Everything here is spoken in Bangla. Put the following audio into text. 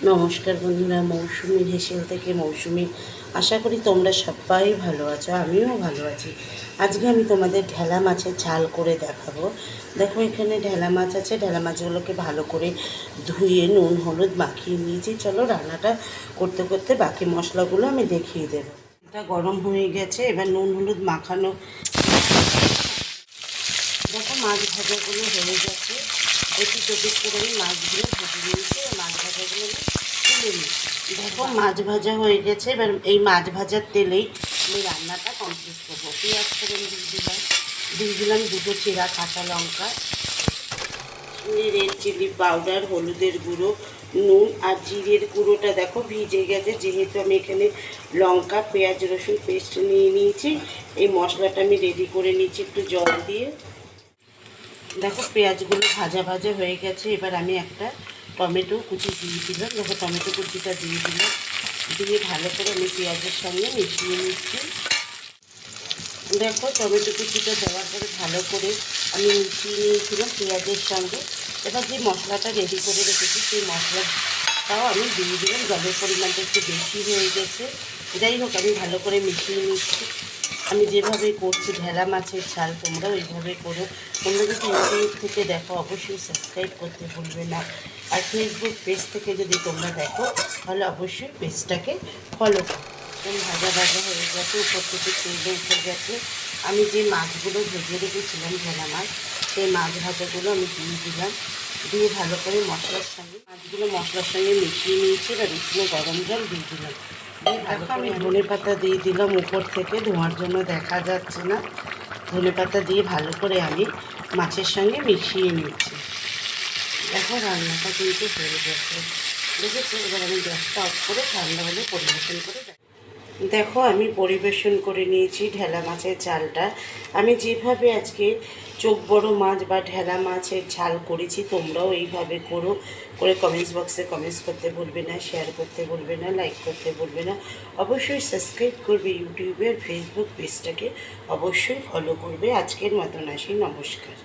নমস্কার বন্ধুরা, মৌসুমি হেসেল থেকে মৌসুমি। আশা করি তোমরা সবাই ভালো আছো, আমিও ভালো আছি। আজকে আমি তোমাদের ঢেলা মাছের ঝাল করে দেখাবো। দেখো, এখানে ঢেলা মাছ আছে। ঢেলা মাছগুলোকে ভালো করে ধুয়ে নুন হলুদ মাখিয়ে নিয়েছি। চলো রান্নাটা করতে করতে বাকি মশলাগুলো আমি দেখিয়ে দেবো। এটা গরম হয়ে গেছে, এবার নুন হলুদ মাখানো। দেখো, মাছ ভাজাগুলো হয়ে গেছে। এটি চব্বিশ করে আমি মাছগুলো ভেজে নিয়েছি। মাছ ভাজাগুলো তুলে নিচ্ছি। দেখো, মাছ ভাজা হয়ে গেছে। এবার এই মাছ ভাজার তেলেই আমি রান্নাটা কমপ্লিট করবো। পেঁয়াজ ফোড়ন দিয়ে দিলাম দুটো চেরা কাঁচা লঙ্কা, রেড চিলি পাউডার, হলুদের গুঁড়ো, নুন আর জিরের গুঁড়োটা দেখো ভিজে গেছে। যেহেতু আমি এখানে লঙ্কা পেঁয়াজ রসুন পেস্ট নিয়ে নিয়েছি, এই মশলাটা আমি রেডি করে নিচ্ছি একটু জল দিয়ে। দেখো, পেঁয়াজগুলো ভাজা ভাজা হয়ে গেছে। এবার আমি একটা টমেটো কুচি দিয়ে দিলাম। দেখো, টমেটো কুচিটা দিয়ে দিলাম, দিয়ে ভালো করে আমি পেঁয়াজের সঙ্গে মিশিয়ে নিচ্ছি। দেখো, টমেটো কুচিটা দেওয়ার পরে ভালো করে আমি মিশিয়ে নিয়েছিলাম পেঁয়াজের সঙ্গে। এবার যে মশলাটা রেডি করে রেখেছি সেই মশলাটাও আমি দিয়ে দিলাম। জলের পরিমাণটা একটু বেশি হয়ে গেছে। যাই হোক, আমি ভালো করে মিশিয়ে নিচ্ছি। আমি যেভাবে করছি ঢেলা মাছের ঝাল, তোমরা ওইভাবে করো। তোমরা যদি ইউটিউব থেকে দেখো অবশ্যই সাবস্ক্রাইব করতে ভুলবে না। আর ফেসবুক পেজ থেকে যদি তোমরা দেখো তাহলে অবশ্যই পেজটাকে ফলো করো। ভাজা ভাজা হয়ে গেছে, উপর থেকে তেলে উঠে গেছে। আমি যে মাছগুলো ভেজে রেখেছিলাম ঢেলা মাছ, সেই মাছ ভাজাগুলো আমি দিয়ে দিলাম। দিয়ে ভালো করে মশলার সঙ্গে মাছগুলো মশলার সঙ্গে মিশিয়ে নিয়েছি। এবার উষ্ণ গরম জল দিয়ে দিলাম। দেখো, আমি ধনে পাতা দিয়ে দিলাম উপর থেকে, ধোঁয়ার জন্য দেখা যাচ্ছে না। ধনে পাতা দিয়ে ভালো করে আমি মাছের সঙ্গে মিশিয়ে নিচ্ছি। দেখো, রান্নাটা কিন্তু হয়ে গেছে। দেখেছো? এবার আমি গ্যাসটা অফ করে ঠান্ডা হলে পরিবেশন করে দেখো, আমি পরিবেশন করে নিয়েছি ঢেলা মাছের ঝালটা। আমি যেভাবে আজকে চোখ বড় মাছ বা ঢেলা মাছের ঝাল করেছি, তোমরাও এইভাবে করে কমেন্টস বক্সে কমেন্টস করতে ভুলবে না, শেয়ার করতে ভুলবে না, লাইক করতে ভুলবে না। অবশ্যই সাবস্ক্রাইব করবে ইউটিউবে আর ফেসবুক পেজটাকে অবশ্যই ফলো করবে। আজকের মতন আসি, নমস্কার।